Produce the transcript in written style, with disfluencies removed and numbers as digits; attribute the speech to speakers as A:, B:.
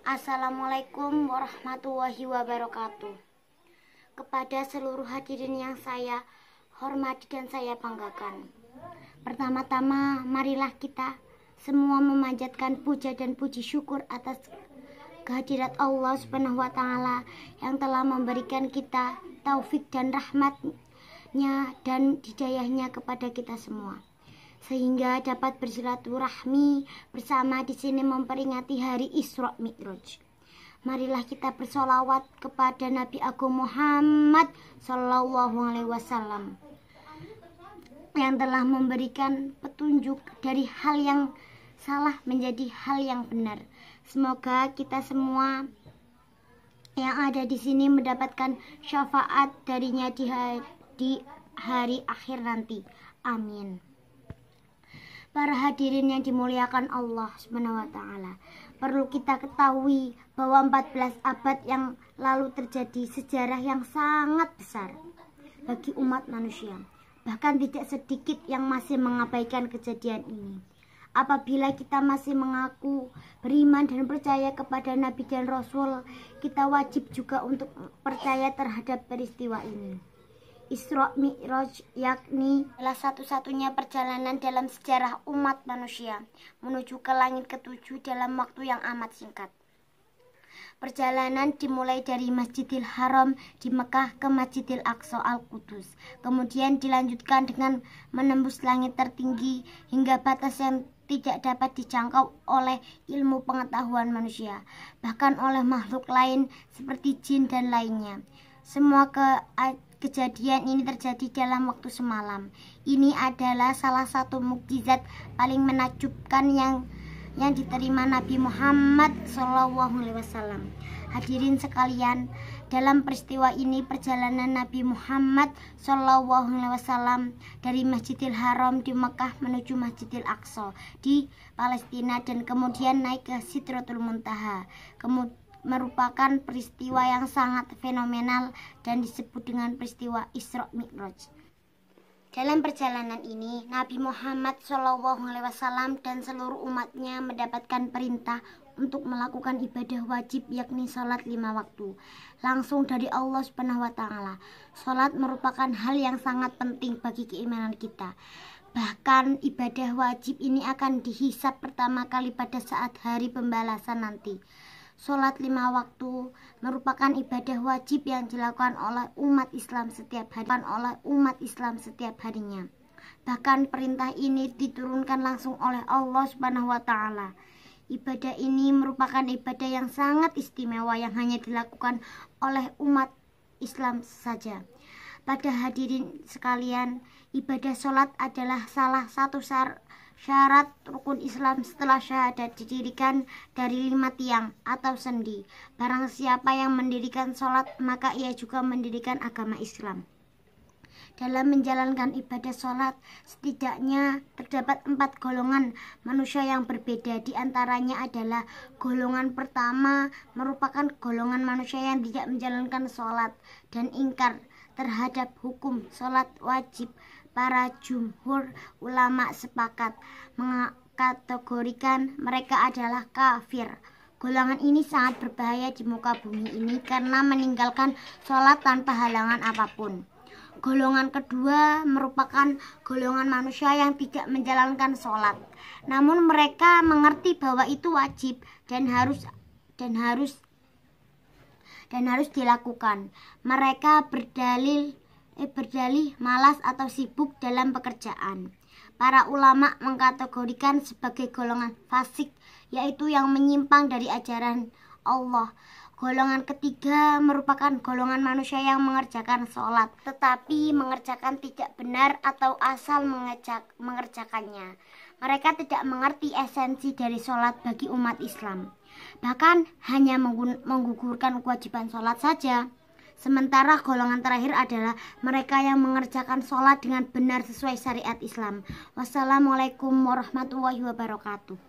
A: Assalamualaikum warahmatullahi wabarakatuh. Kepada seluruh hadirin yang saya hormati dan saya banggakan, pertama-tama marilah kita semua memanjatkan puja dan puji syukur atas kehadirat Allah Subhanahu wa Ta'ala yang telah memberikan kita taufik dan rahmatnya dan hidayahnya kepada kita semua, sehingga dapat bersilaturahmi bersama di sini memperingati hari Isra Mi'raj. Marilah kita bersolawat kepada Nabi Agung Muhammad Sallallahu Alaihi Wasallam yang telah memberikan petunjuk dari hal yang salah menjadi hal yang benar. Semoga kita semua yang ada di sini mendapatkan syafaat darinya di hari akhir nanti. Amin. Para hadirin yang dimuliakan Allah Subhanahu wa Ta'ala, perlu kita ketahui bahwa 14 abad yang lalu terjadi sejarah yang sangat besar bagi umat manusia. Bahkan tidak sedikit yang masih mengabaikan kejadian ini. Apabila kita masih mengaku beriman dan percaya kepada Nabi dan Rasul, kita wajib juga untuk percaya terhadap peristiwa ini. Isra Mi'raj yakni adalah satu-satunya perjalanan dalam sejarah umat manusia menuju ke langit ketujuh dalam waktu yang amat singkat. Perjalanan dimulai dari Masjidil Haram di Mekah ke Masjidil Aqsa Al-Qudus, kemudian dilanjutkan dengan menembus langit tertinggi hingga batas yang tidak dapat dijangkau oleh ilmu pengetahuan manusia, bahkan oleh makhluk lain seperti jin dan lainnya. Semua kejadian ini terjadi dalam waktu semalam. Ini adalah salah satu mukjizat paling menakjubkan yang diterima Nabi Muhammad SAW. Hadirin sekalian, dalam peristiwa ini perjalanan Nabi Muhammad SAW dari Masjidil Haram di Mekah menuju Masjidil Aqsa di Palestina dan kemudian naik ke Sidratul Muntaha merupakan peristiwa yang sangat fenomenal dan disebut dengan peristiwa Isra Mi'raj. Dalam perjalanan ini, Nabi Muhammad SAW dan seluruh umatnya mendapatkan perintah untuk melakukan ibadah wajib, yakni sholat 5 waktu langsung dari Allah Subhanahu wa Ta'ala. Sholat merupakan hal yang sangat penting bagi keimanan kita. Bahkan ibadah wajib ini akan dihisab pertama kali pada saat hari pembalasan nanti. Sholat 5 waktu merupakan ibadah wajib yang dilakukan oleh umat Islam setiap harinya. Bahkan perintah ini diturunkan langsung oleh Allah Subhanahu wa Ta'ala. Ibadah ini merupakan ibadah yang sangat istimewa yang hanya dilakukan oleh umat Islam saja. Pada hadirin sekalian, ibadah sholat adalah salah satu syarat rukun Islam setelah syahadat didirikan dari 5 tiang atau sendi. Barang siapa yang mendirikan sholat, maka ia juga mendirikan agama Islam. Dalam menjalankan ibadah sholat, setidaknya terdapat 4 golongan manusia yang berbeda. Di antaranya adalah golongan pertama merupakan golongan manusia yang tidak menjalankan sholat dan ingkar terhadap hukum sholat wajib. Para jumhur ulama sepakat mengkategorikan mereka adalah kafir. Golongan ini sangat berbahaya di muka bumi ini karena meninggalkan sholat tanpa halangan apapun. Golongan kedua merupakan golongan manusia yang tidak menjalankan sholat, namun mereka mengerti bahwa itu wajib dan harus dilakukan. Mereka berdalih malas atau sibuk dalam pekerjaan. Para ulama mengkategorikan sebagai golongan fasik, yaitu yang menyimpang dari ajaran Allah. Golongan ketiga merupakan golongan manusia yang mengerjakan sholat, tetapi mengerjakan tidak benar atau asal mengerjakannya. Mereka tidak mengerti esensi dari sholat bagi umat Islam, bahkan hanya menggugurkan kewajiban sholat saja. Sementara golongan terakhir adalah mereka yang mengerjakan sholat dengan benar sesuai syariat Islam. Wassalamualaikum warahmatullahi wabarakatuh.